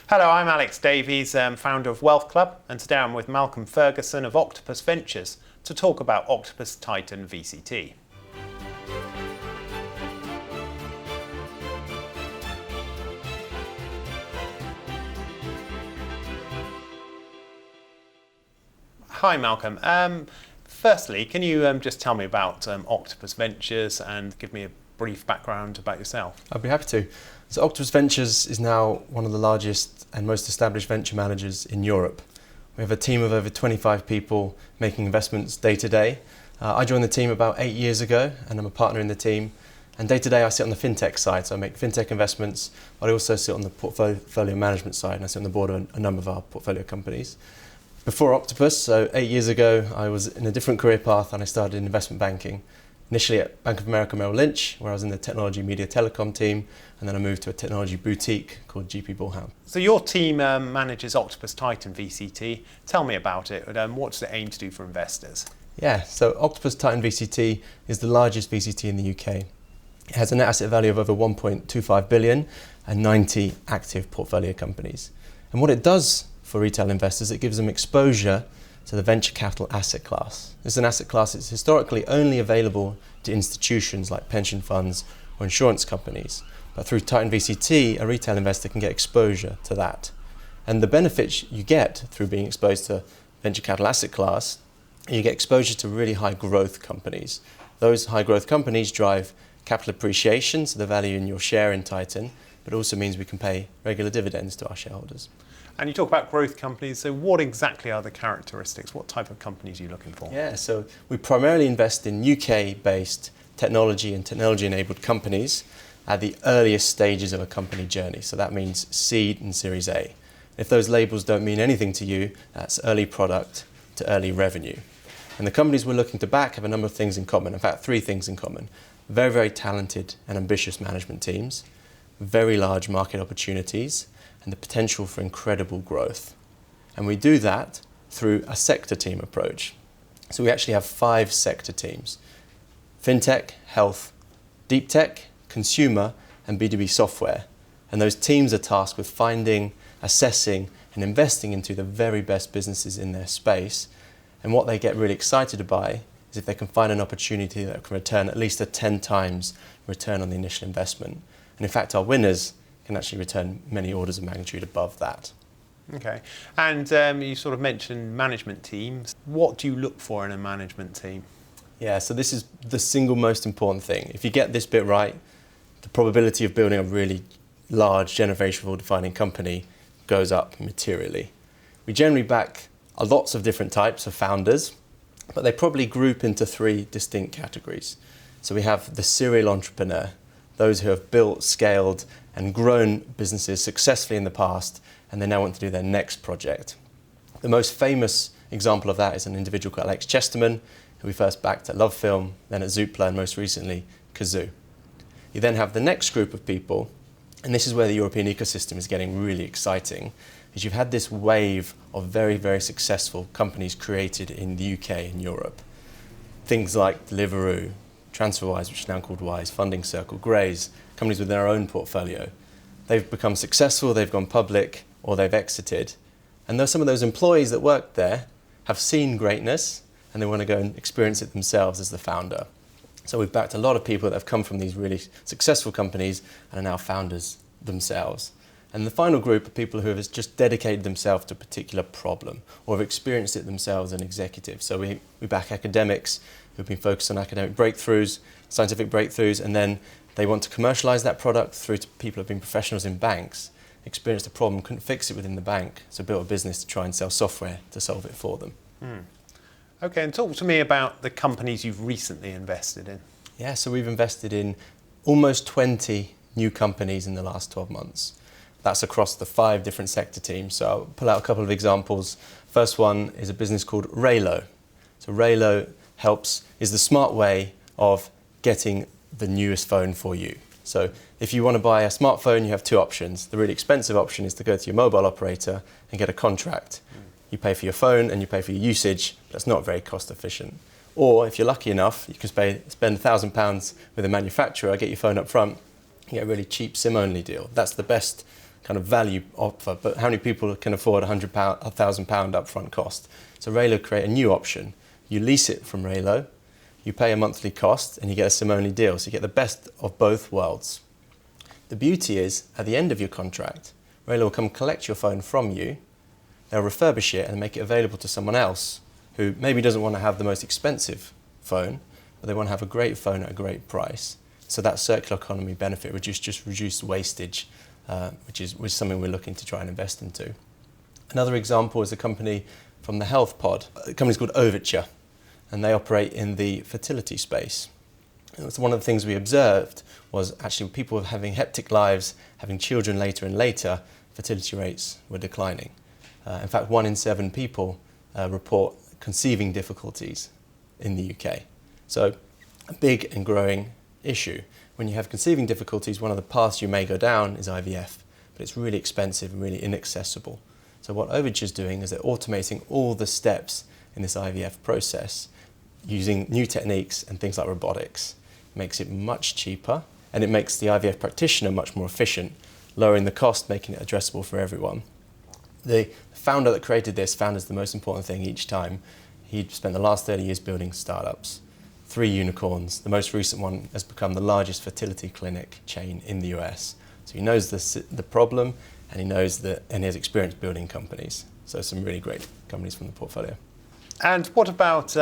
Hello, I'm Alex Davies, founder of Wealth Club, and today I'm with Malcolm Ferguson of Octopus Ventures to talk about Octopus Titan VCT. Hi Malcolm. Firstly, can you just tell me about Octopus Ventures and give me a brief background about yourself? I'd be happy to. So Octopus Ventures is now one of the largest and most established venture managers in Europe. We have a team of over 25 people making investments day to day. I joined the team about 8 years ago and I'm a partner in the team. And day to day I sit on the fintech side, so I make fintech investments, but I also sit on the portfolio management side and I sit on the board of a number of our portfolio companies. Before Octopus, so 8 years ago, I was in a different career path and I started in investment banking. Initially at Bank of America Merrill Lynch, where I was in the technology, media, telecom team, and then I moved to a technology boutique called GP Bullhound. So your team manages Octopus Titan VCT. Tell me about it. What does it aim to do for investors? Yeah, so Octopus Titan VCT is the largest VCT in the UK. It has a net asset value of over 1.25 billion and 90 active portfolio companies. And what it does for retail investors, it gives them exposure to the venture capital asset class. This is an asset class that's historically only available to institutions like pension funds or insurance companies. But through Titan VCT, a retail investor can get exposure to that. And the benefits you get through being exposed to venture capital asset class, you get exposure to really high growth companies. Those high growth companies drive capital appreciation, so the value in your share in Titan, but it also means we can pay regular dividends to our shareholders. And you talk about growth companies, so what exactly are the characteristics? What type of companies are you looking for? Yeah, so we primarily invest in UK-based technology and technology-enabled companies at the earliest stages of a company journey. So that means seed and Series A. If those labels don't mean anything to you, that's early product to early revenue. And the companies we're looking to back have a number of things in common. In fact, 3 things in common. Very, very talented and ambitious management teams, very large market opportunities, and the potential for incredible growth. And we do that through a sector team approach. So we actually have 5 sector teams: fintech, health, deep tech, consumer, and B2B software. And those teams are tasked with finding, assessing, and investing into the very best businesses in their space. And what they get really excited by is if they can find an opportunity that can return at least a 10 times return on the initial investment. And in fact, our winners can actually return many orders of magnitude above that. Okay, and you sort of mentioned management teams. What do you look for in a management team? Yeah, so this is the single most important thing. If you get this bit right, the probability of building a really large generational defining company goes up materially. We generally back lots of different types of founders, but they probably group into 3 distinct categories. So we have the serial entrepreneur, those who have built, scaled, and grown businesses successfully in the past, and they now want to do their next project. The most famous example of that is an individual called Alex Chesterman, who we first backed at LoveFilm, then at Zoopla, and most recently, Kazoo. You then have the next group of people, and this is where the European ecosystem is getting really exciting, is you've had this wave of very, very successful companies created in the UK and Europe. Things like Deliveroo, TransferWise, which is now called Wise, Funding Circle, Graze, companies with their own portfolio. They've become successful, they've gone public, or they've exited. And some of those employees that worked there have seen greatness and they want to go and experience it themselves as the founder. So we've backed a lot of people that have come from these really successful companies and are now founders themselves. And the final group are people who have just dedicated themselves to a particular problem or have experienced it themselves as an executive. So we back academics who've been focused on academic breakthroughs, scientific breakthroughs, and then they want to commercialize that product through to people who have been professionals in banks, experienced a problem, couldn't fix it within the bank, so built a business to try and sell software to solve it for them. Okay, and talk to me about the companies you've recently invested in. Yeah, so we've invested in almost 20 new companies in the last 12 months. That's across the 5 different sector teams. So I'll pull out a couple of examples. First one is a business called Raylo. So Raylo is the smart way of getting the newest phone for you. So if you want to buy a smartphone, you have 2 options. The really expensive option is to go to your mobile operator and get a contract. You pay for your phone and you pay for your usage, but it's not very cost efficient. Or if you're lucky enough, you can spend £1,000 with a manufacturer, get your phone up front, you get a really cheap SIM-only deal. That's the best kind of value offer, but how many people can afford £1,000 upfront cost? So Raylo create a new option. You lease it from Raylo, you pay a monthly cost, and you get a SIM-only deal. So you get the best of both worlds. The beauty is, at the end of your contract, Raylo will come collect your phone from you, they'll refurbish it and make it available to someone else who maybe doesn't want to have the most expensive phone, but they want to have a great phone at a great price. So that circular economy benefit reduce wastage, which is something we're looking to try and invest into. Another example is a company from the health pod. The company's called Overture, and they operate in the fertility space. And one of the things we observed was actually people having hectic lives, having children later and later, fertility rates were declining. In fact, 1 in 7 people report conceiving difficulties in the UK. So a big and growing issue. When you have conceiving difficulties, one of the paths you may go down is IVF, but it's really expensive and really inaccessible. So what Overture is doing is they're automating all the steps in this IVF process using new techniques and things like robotics. It makes it much cheaper, and it makes the IVF practitioner much more efficient, lowering the cost, making it addressable for everyone. The founder that created this found it's the most important thing each time. He'd spent the last 30 years building startups, 3 unicorns. The most recent one has become the largest fertility clinic chain in the US. So he knows the problem, and he knows that, and he has experience building companies. So some really great companies from the portfolio. And what about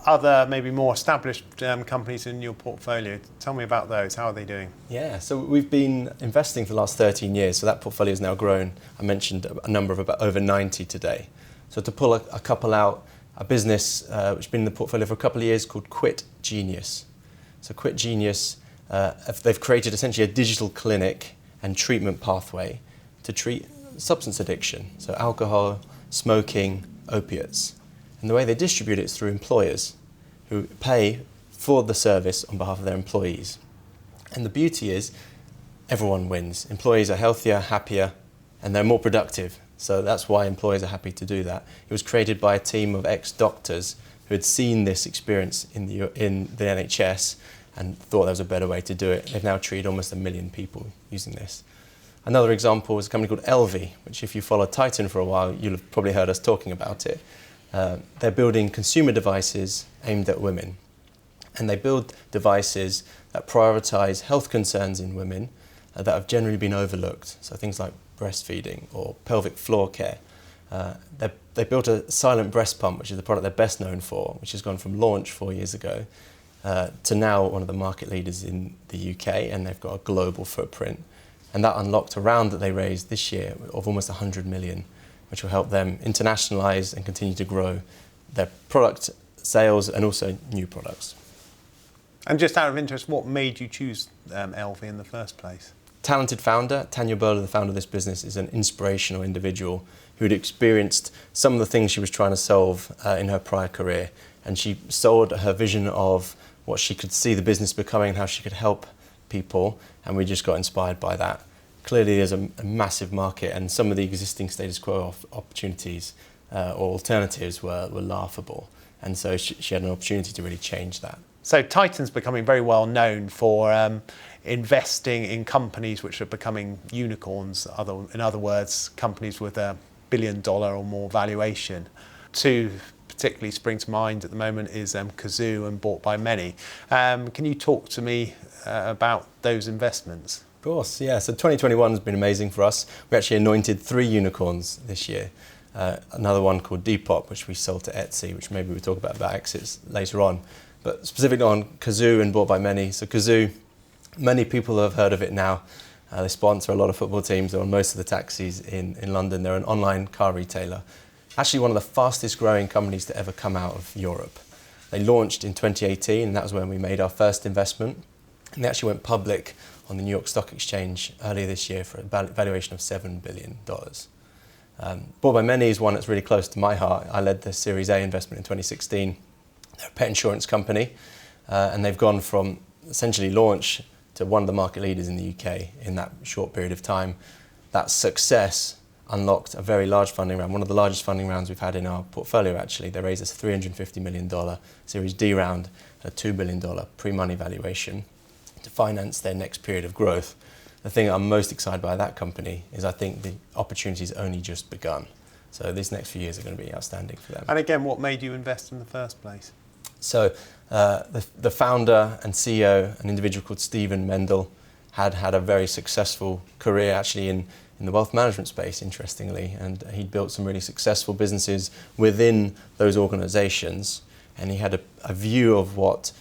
other, maybe more established companies in your portfolio? Tell me about those. How are they doing? Yeah, so we've been investing for the last 13 years. So that portfolio has now grown. I mentioned a number of about over 90 today. So to pull a couple out, a business which has been in the portfolio for a couple of years called Quit Genius. So Quit Genius, they've created essentially a digital clinic and treatment pathway to treat substance addiction, so alcohol, smoking, opiates. And the way they distribute it is through employers who pay for the service on behalf of their employees. And the beauty is everyone wins. Employees are healthier, happier, and they're more productive. So that's why employers are happy to do that. It was created by a team of ex-doctors who had seen this experience in the NHS and thought there was a better way to do it. They've now treated almost 1 million people using this. Another example is a company called Elvie, which if you follow Titan for a while, you'll have probably heard us talking about it. They're building consumer devices aimed at women. And they build devices that prioritise health concerns in women that have generally been overlooked. So things like breastfeeding or pelvic floor care. They built a silent breast pump, which is the product they're best known for, which has gone from launch 4 years ago to now one of the market leaders in the UK, and they've got a global footprint. And that unlocked a round that they raised this year of almost 100 million, which will help them internationalise and continue to grow their product sales and also new products. And just out of interest, what made you choose Elvie in the first place? Talented founder, Tanya Bowler, the founder of this business, is an inspirational individual who had experienced some of the things she was trying to solve in her prior career. And she sold her vision of what she could see the business becoming and how she could help people, and we just got inspired by that. Clearly there's a massive market, and some of the existing status quo opportunities or alternatives were laughable, and so she had an opportunity to really change that. So Titan's becoming very well known for investing in companies which are becoming unicorns, in other words, companies with $1 billion or more valuation. Two particularly spring to mind at the moment is Cazoo and Bought by Many. Can you talk to me about those investments? Of course, yeah. So 2021 has been amazing for us. We actually anointed 3 unicorns this year. Another one called Depop, which we sold to Etsy, which maybe we'll talk about exits later on. But specifically on Cazoo and Bought by Many. So Cazoo, many people have heard of it now. They sponsor a lot of football teams. They're on most of the taxis in London. They're an online car retailer. Actually one of the fastest growing companies to ever come out of Europe. They launched in 2018, and that was when we made our first investment. And they actually went public on the New York Stock Exchange earlier this year for a valuation of $7 billion. Bought by Many is one that's really close to my heart. I led the Series A investment in 2016. They're a pet insurance company, and they've gone from essentially launch to one of the market leaders in the UK in that short period of time. That success unlocked a very large funding round, one of the largest funding rounds we've had in our portfolio actually. They raised us a $350 million Series D round, a $2 billion pre-money valuation to finance their next period of growth. the thing I'm most excited by that company is I think the opportunity's only just begun. So these next few years are going to be outstanding for them. And again, what made you invest in the first place? So the founder and CEO, an individual called Stephen Mendel, had a very successful career actually in the wealth management space, interestingly, and he'd built some really successful businesses within those organizations, and he had a view of what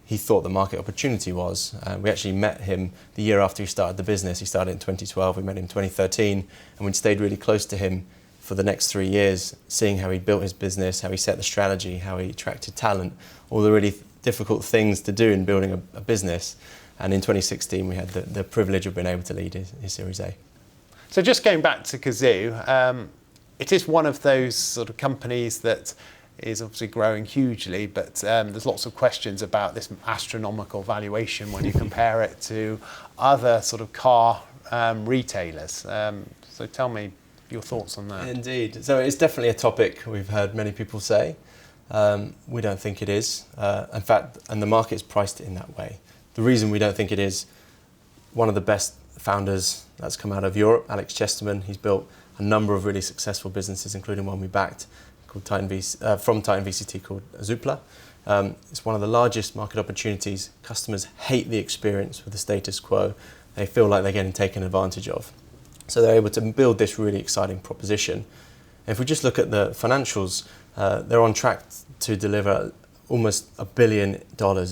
he thought the market opportunity was. We actually met him the year after he started the business. He started in 2012, we met him in 2013, and we'd stayed really close to him for the next 3 years, seeing how he built his business, how he set the strategy, how he attracted talent, all the really difficult things to do in building a business. And in 2016, we had the privilege of being able to lead his Series A. So just going back to Cazoo, it is one of those sort of companies that is obviously growing hugely, but there's lots of questions about this astronomical valuation when you compare it to other sort of car retailers. So tell me your thoughts on that. Indeed. So it's definitely a topic we've heard many people say. We don't think it is. In fact, and the market's priced it in that way. The reason we don't think it is, one of the best founders that's come out of Europe, Alex Chesterman, he's built a number of really successful businesses, including one we backed called from Titan VCT called Zoopla. It's one of the largest market opportunities. Customers hate the experience with the status quo. They feel like they're getting taken advantage of. So they're able to build this really exciting proposition. And if we just look at the financials, they're on track to deliver almost $1 billion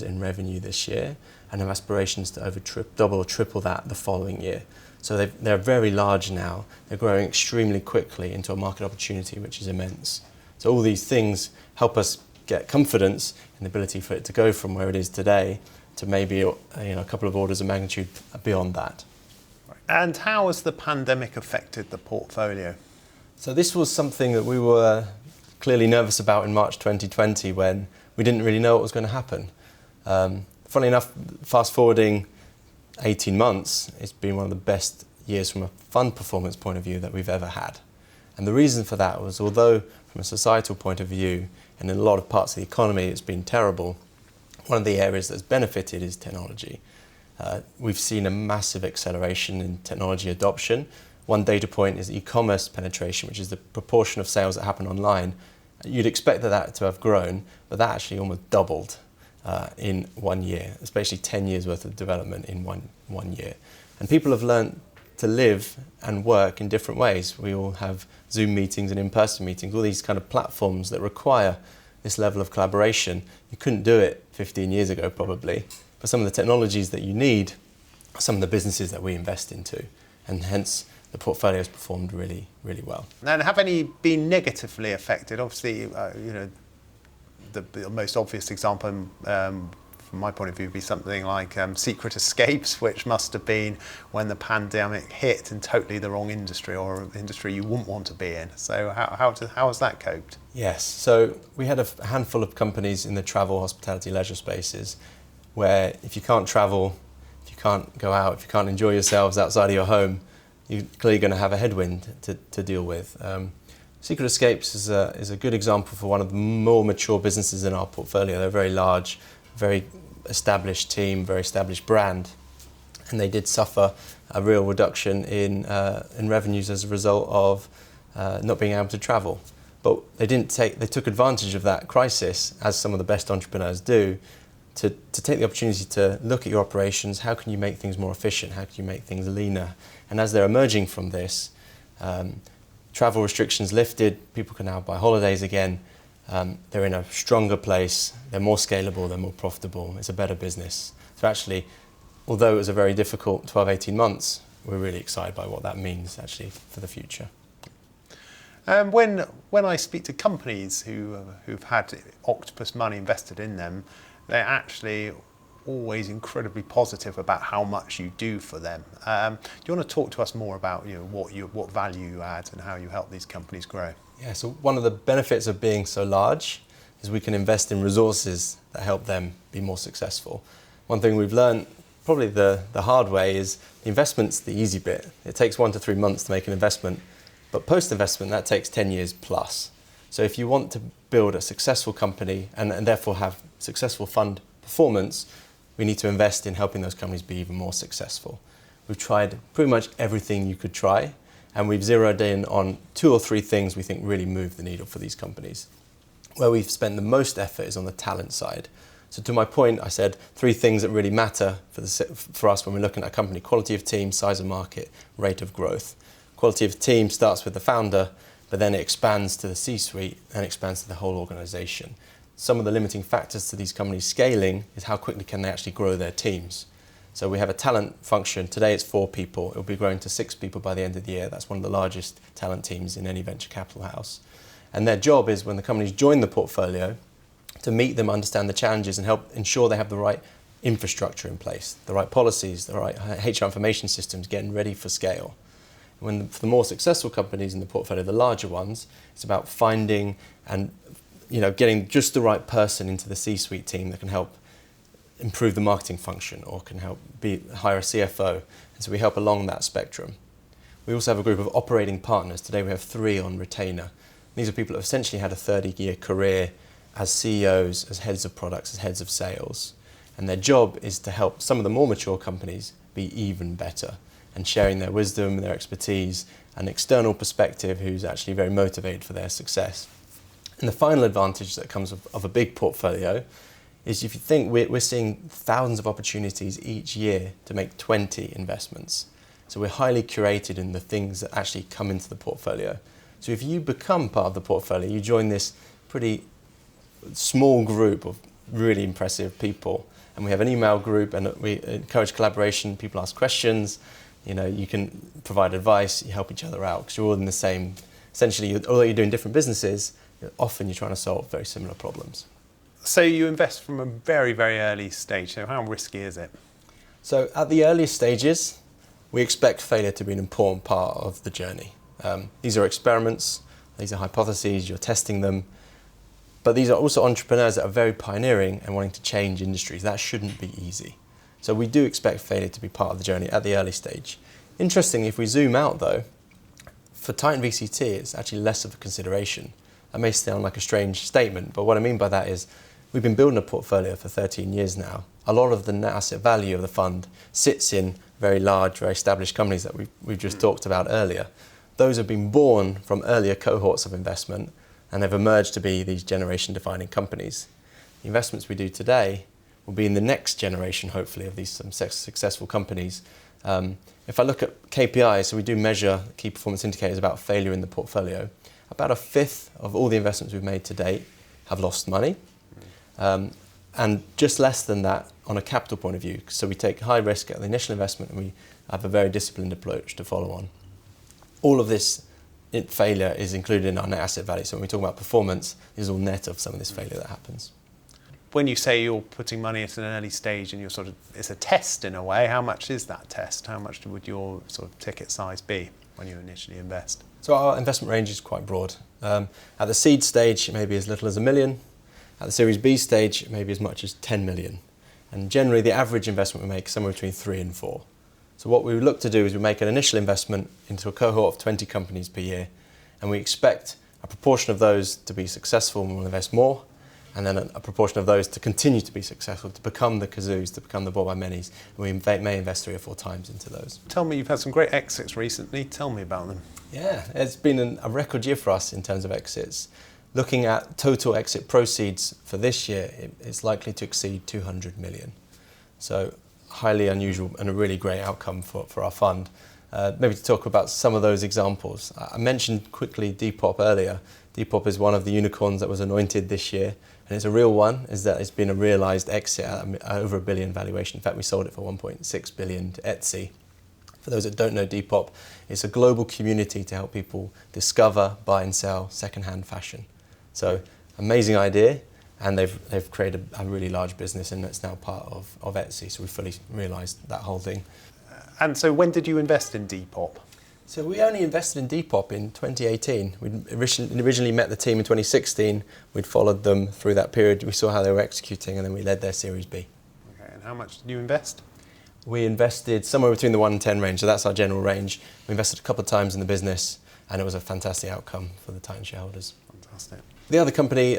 in revenue this year, and have aspirations to double or triple that the following year. So they're very large now. They're growing extremely quickly into a market opportunity which is immense. So all these things help us get confidence in the ability for it to go from where it is today to maybe a couple of orders of magnitude beyond that. And how has the pandemic affected the portfolio? So this was something that we were clearly nervous about in March 2020 when we didn't really know what was going to happen. Funnily enough, fast forwarding 18 months, it's been one of the best years from a fund performance point of view that we've ever had. And the reason for that was, although from a societal point of view and in a lot of parts of the economy it's been terrible, one of the areas that's benefited is technology. We've seen a massive acceleration in technology adoption. One data point is e-commerce penetration, which is the proportion of sales that happen online. You'd expect that to have grown, but that actually almost doubled in 1 year, especially 10 years worth of development in one year. And people have learned to live and work in different ways. We all have Zoom meetings and in-person meetings, all these kind of platforms that require this level of collaboration. You couldn't do it 15 years ago probably, but some of the technologies that you need are some of the businesses that we invest into, and hence the portfolio has performed really, really well. And have any been negatively affected? Obviously, the most obvious example from my point of view would be something like Secret Escapes, which must have been when the pandemic hit in totally the wrong industry, or an industry you wouldn't want to be in. So how has that coped? Yes, so we had a handful of companies in the travel, hospitality, leisure spaces where if you can't travel, if you can't go out, if you can't enjoy yourselves outside of your home, you're clearly going to have a headwind to deal with. Secret Escapes is a good example for one of the more mature businesses in our portfolio. They're very large, very established team, very established brand, and they did suffer a real reduction in revenues as a result of not being able to travel. But they took advantage of that crisis, as some of the best entrepreneurs do, to take the opportunity to look at your operations. How can you make things more efficient? How can you make things leaner? And as they're emerging from this, travel restrictions lifted, people can now buy holidays again. They're in a stronger place, they're more scalable, they're more profitable, it's a better business. So actually, although it was a very difficult 12, 18 months, we're really excited by what that means actually for the future. When I speak to companies who've had Octopus money invested in them, they're actually always incredibly positive about how much you do for them. Do you want to talk to us more about what value you add and how you help these companies grow? Yeah, so one of the benefits of being so large is we can invest in resources that help them be more successful. One thing we've learned, probably the hard way, is the investment's the easy bit. It takes 1 to 3 months to make an investment, but post-investment that takes 10 years plus. So if you want to build a successful company and therefore have successful fund performance, we need to invest in helping those companies be even more successful. We've tried pretty much everything you could try, and we've zeroed in on 2 or 3 things we think really move the needle for these companies. Where we've spent the most effort is on the talent side. So to my point, I said 3 things that really matter for us when we're looking at a company: quality of team, size of market, rate of growth. Quality of team starts with the founder, but then it expands to the C-suite and expands to the whole organization. Some of the limiting factors to these companies scaling is how quickly can they actually grow their teams. So we have a talent function. Today it's 4 people. It will be growing to 6 people by the end of the year. That's one of the largest talent teams in any venture capital house. And their job is, when the companies join the portfolio, to meet them, understand the challenges, and help ensure they have the right infrastructure in place, the right policies, the right HR information systems, getting ready for scale. For the more successful companies in the portfolio, the larger ones, it's about finding and getting just the right person into the C-suite team that can help improve the marketing function or can help hire a CFO. And so we help along that spectrum. We also have a group of operating partners. Today we have 3 on retainer. These are people that have essentially had a 30-year career as CEOs, as heads of products, as heads of sales. And their job is to help some of the more mature companies be even better, and sharing their wisdom, their expertise, an external perspective who's actually very motivated for their success. And the final advantage that comes of a big portfolio is, if you think, we're seeing thousands of opportunities each year to make 20 investments. So we're highly curated in the things that actually come into the portfolio. So if you become part of the portfolio, you join this pretty small group of really impressive people. And we have an email group, and we encourage collaboration. People ask questions. You can provide advice. You help each other out because you're all in the same. Essentially, although you're doing different businesses, often you're trying to solve very similar problems. So you invest from a very, very early stage. So how risky is it? So at the earliest stages, we expect failure to be an important part of the journey. These are experiments. These are hypotheses. You're testing them. But these are also entrepreneurs that are very pioneering and wanting to change industries. That shouldn't be easy. So we do expect failure to be part of the journey at the early stage. Interestingly, if we zoom out though, for Titan VCT, it's actually less of a consideration. That may sound like a strange statement, but what I mean by that is we've been building a portfolio for 13 years now. A lot of the net asset value of the fund sits in very large, very established companies that we've just talked about earlier. Those have been born from earlier cohorts of investment, and have emerged to be these generation-defining companies. The investments we do today will be in the next generation, hopefully, of these successful companies. If I look at KPIs, so we do measure key performance indicators about failure in the portfolio. About 1/5 of all the investments we've made to date have lost money, and just less than that on a capital point of view. So we take high risk at the initial investment, and we have a very disciplined approach to follow on. All of this failure is included in our net asset value. So when we talk about performance, this is all net of some of this failure that happens. When you say you're putting money at an early stage and it's a test in a way, how much is that test? How much would your sort of ticket size be when you initially invest? So our investment range is quite broad. At the seed stage, it may be as little as $1 million. At the Series B stage, it may be as much as 10 million. And generally, the average investment we make is somewhere between 3 and 4. So what we would look to do is we make an initial investment into a cohort of 20 companies per year, and we expect a proportion of those to be successful and we'll invest more, and then a proportion of those to continue to be successful, to become the Kazoos, to become the bought by minis, and we may invest 3 or 4 times into those. Tell me, you've had some great exits recently. Tell me about them. Yeah, it's been a record year for us in terms of exits. Looking at total exit proceeds for this year, it's likely to exceed 200 million. So highly unusual and a really great outcome for our fund. Maybe to talk about some of those examples. I mentioned quickly Depop earlier. Depop is one of the unicorns that was anointed this year, and it's a real one, is that it's been a realised exit at over $1 billion valuation. In fact, we sold it for 1.6 billion to Etsy. For those that don't know Depop, it's a global community to help people discover, buy and sell second-hand fashion. So amazing idea, and they've created a really large business, and it's now part of Etsy. So we fully realised that whole thing. And so when did you invest in Depop? So we only invested in Depop in 2018. We originally met the team in 2016. We'd followed them through that period. We saw how they were executing, and then we led their Series B. Okay, and how much did you invest? We invested somewhere between the 1 and 10 range, so that's our general range. We invested a couple of times in the business, and it was a fantastic outcome for the Titan shareholders. Fantastic. The other company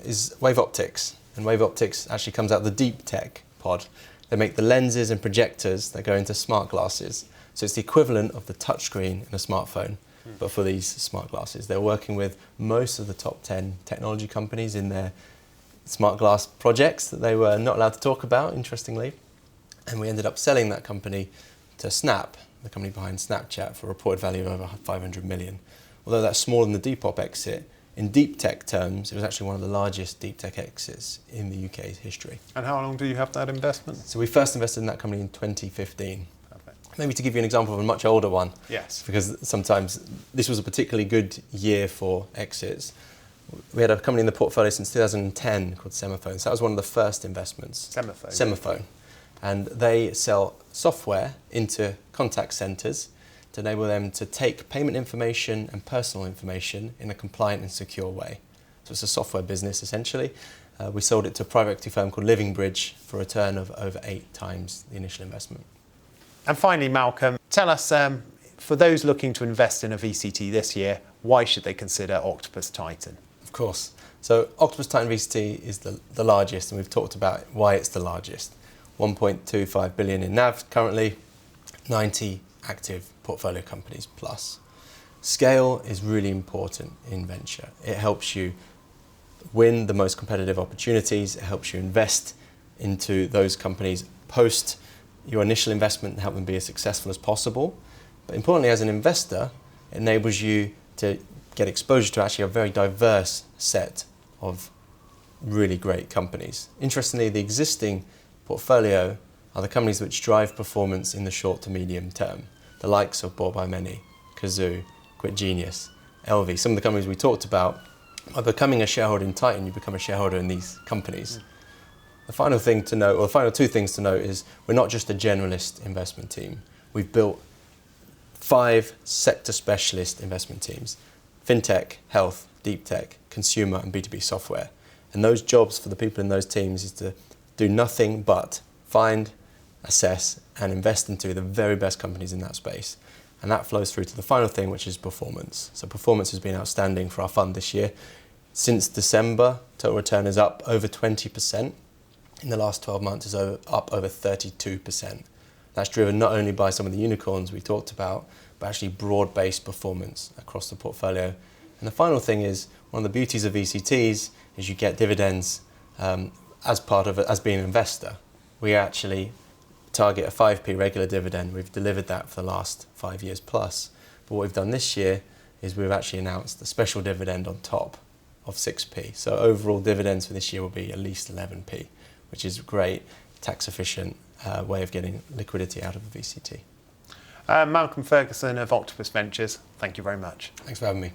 is Wave Optics, and Wave Optics actually comes out of the deep tech pod. They make the lenses and projectors that go into smart glasses. So it's the equivalent of the touchscreen in a smartphone, but for these smart glasses. They're working with most of the top 10 technology companies in their smart glass projects that they were not allowed to talk about, interestingly. And we ended up selling that company to Snap, the company behind Snapchat, for a reported value of over 500 million. Although that's smaller than the Depop exit, in deep tech terms, it was actually one of the largest deep tech exits in the UK's history. And how long do you have that investment? So we first invested in that company in 2015. Perfect. Maybe to give you an example of a much older one, Yes. because sometimes this was a particularly good year for exits. We had a company in the portfolio since 2010 called Semaphone. So that was one of the first investments. Semaphone. And they sell software into contact centres to enable them to take payment information and personal information in a compliant and secure way. So it's a software business, essentially. We sold it to a private equity firm called Living Bridge for a return of over 8 times the initial investment. And finally, Malcolm, tell us, for those looking to invest in a VCT this year, why should they consider Octopus Titan? Of course. So Octopus Titan VCT is the largest, and we've talked about why it's the largest. 1.25 billion in NAV currently, 90 active portfolio companies plus. Scale is really important in venture. It helps you win the most competitive opportunities. It helps you invest into those companies post your initial investment and help them be as successful as possible. But importantly, as an investor, it enables you to get exposure to actually a very diverse set of really great companies. Interestingly, the existing portfolio are the companies which drive performance in the short to medium term. The likes of Bought by Many, Kazoo, Quit Genius, LV, some of the companies we talked about. By becoming a shareholder in Titan, you become a shareholder in these companies. The final thing to note, or the final 2 things to note, is we're not just a generalist investment team. We've built 5 sector specialist investment teams: fintech, health, deep tech, consumer, and B2B software. And those jobs for the people in those teams is to do nothing but find, assess, and invest into the very best companies in that space. And that flows through to the final thing, which is performance. So performance has been outstanding for our fund this year. Since December, total return is up over 20%. In the last 12 months, is up over 32%. That's driven not only by some of the unicorns we talked about, but actually broad-based performance across the portfolio. And the final thing is, one of the beauties of VCTs is you get dividends as part of it, as being an investor. We actually target a 5p regular dividend. We've delivered that for the last 5 years plus. But what we've done this year is we've actually announced a special dividend on top of 6p. So overall dividends for this year will be at least 11p, which is a great tax efficient way of getting liquidity out of a VCT. Malcolm Ferguson of Octopus Ventures, thank you very much. Thanks for having me.